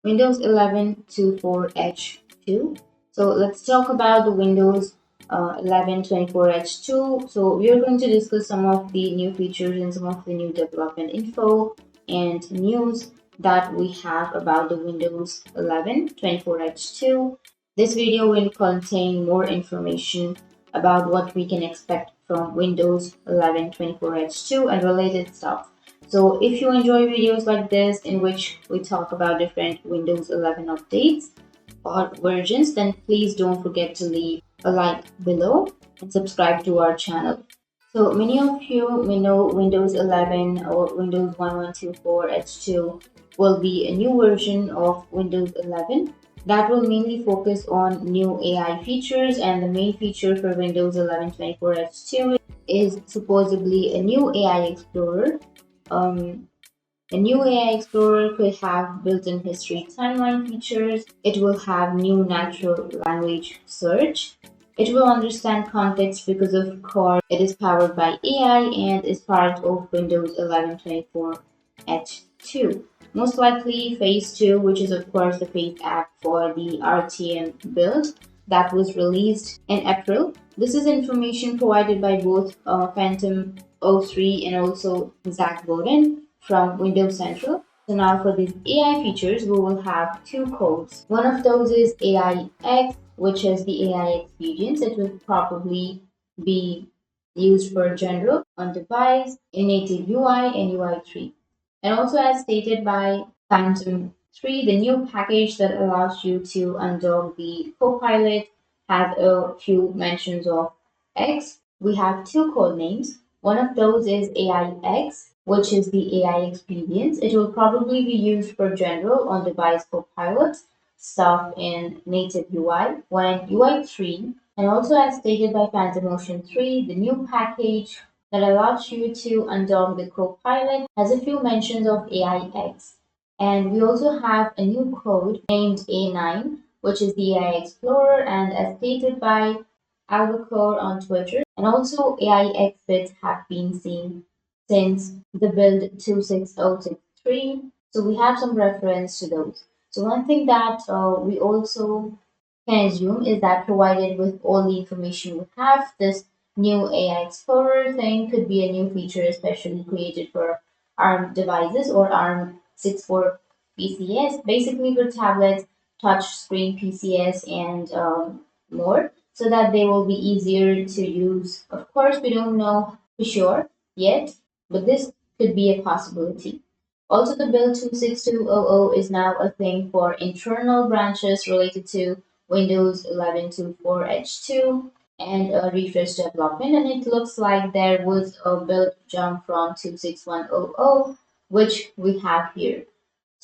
Windows 11 24H2. So let's talk about the Windows 11 24H2. So we are going to discuss some of the new features and some of the new development info and news that we have about the Windows 11 24H2. This video will contain more information about what we can expect from Windows 11 24H2 and related stuff. So if you enjoy videos like this in which we talk about different Windows 11 updates or versions, then please don't forget to leave a like below and subscribe to our channel. So many of you may know Windows 11 or Windows 1124H2 will be a new version of Windows 11 that will mainly focus on new AI features, and the main feature for Windows 11 24H2 is supposedly a new AI Explorer. um, a new AI Explorer could have built-in history timeline features. It will have new natural language search. It will understand context because of course it is powered by AI and is part of Windows 11 24H2. Most likely Phase 2, which is of course the Phase app for the RTM build that was released in April. This is information provided by both Phantom 03 and also Zach Bowden from Windows Central. So now for these AI features, we will have two codes. One of those is AIX, which is the AI experience. It will probably be used for general on device, in native UI and UI3. And also as stated by Phantom 3, the new package that allows you to undock the Copilot has a few mentions of X. We have two code names. One of those is AIX, which is the AI experience. It will probably be used for general on device Copilot stuff in native UI when UI3, and also as stated by Phantom Ocean 3, the new package that allows you to undock the Copilot has a few mentions of AIX. And we also have a new code named A9, which is the AI Explorer, and as stated by Albacore on Twitter, and also AIX bits have been seen since the build 26063. So we have some reference to those. So one thing that we also can assume is that provided with all the information we have, this new AI Explorer thing could be a new feature especially created for ARM devices or ARM 64 PCS, basically for tablets, touch screen PCS, and more, so that they will be easier to use. Of course, we don't know for sure yet, but this could be a possibility. Also, the build 26200 is now a thing for internal branches related to Windows 11 24H2 and a refresh development, and it looks like there was a build jump from 26100, which we have here,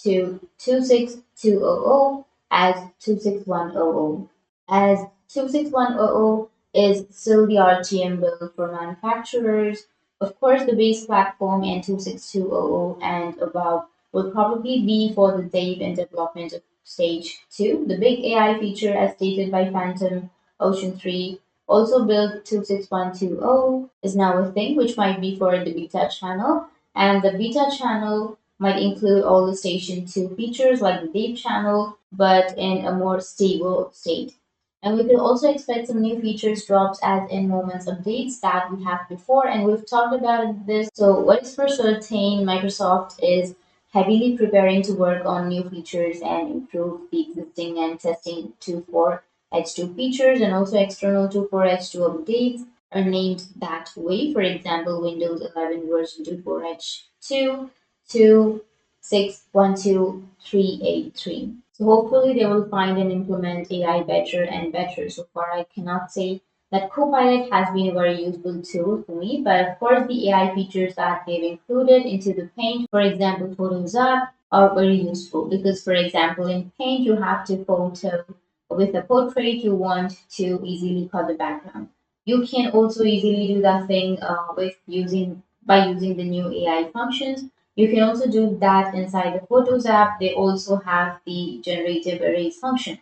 to 26200 as 26100. As 26100 is still the RTM build for manufacturers. Of course, the base platform and 26200 and above will probably be for the dev and development of stage 2. The big AI feature, as stated by Phantom Ocean 3, also built 26120, is now a thing, which might be for the beta channel. And the beta channel might include all the Station 2 features like the dev channel, but in a more stable state. And we could also expect some new features drops as in moments updates that we have before, and we've talked about this. So what is for certain, Microsoft is heavily preparing to work on new features and improve the existing and testing 24H2 features, and also external 24H2 updates are named that way. For example, Windows 11 version 24H2 2612383. So hopefully they will find and implement AI better and better. So far, I cannot say that Copilot has been a very useful tool for me, but of course the AI features that they've included into the Paint, for example, Photos app, are very useful because, for example, in Paint you have to photo with a portrait you want to easily cut the background. You can also easily do that thing with using by using the new AI functions. You can also do that inside the Photos app. They also have the generative erase function.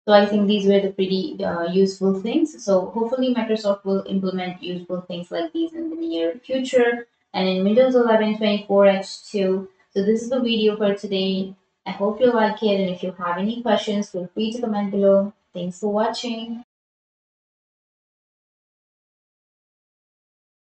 So I think these were the pretty useful things. So hopefully Microsoft will implement useful things like these in the near future and in Windows 11 24H2. So this is the video for today. I hope you like it, and if you have any questions, feel free to comment below. Thanks for watching.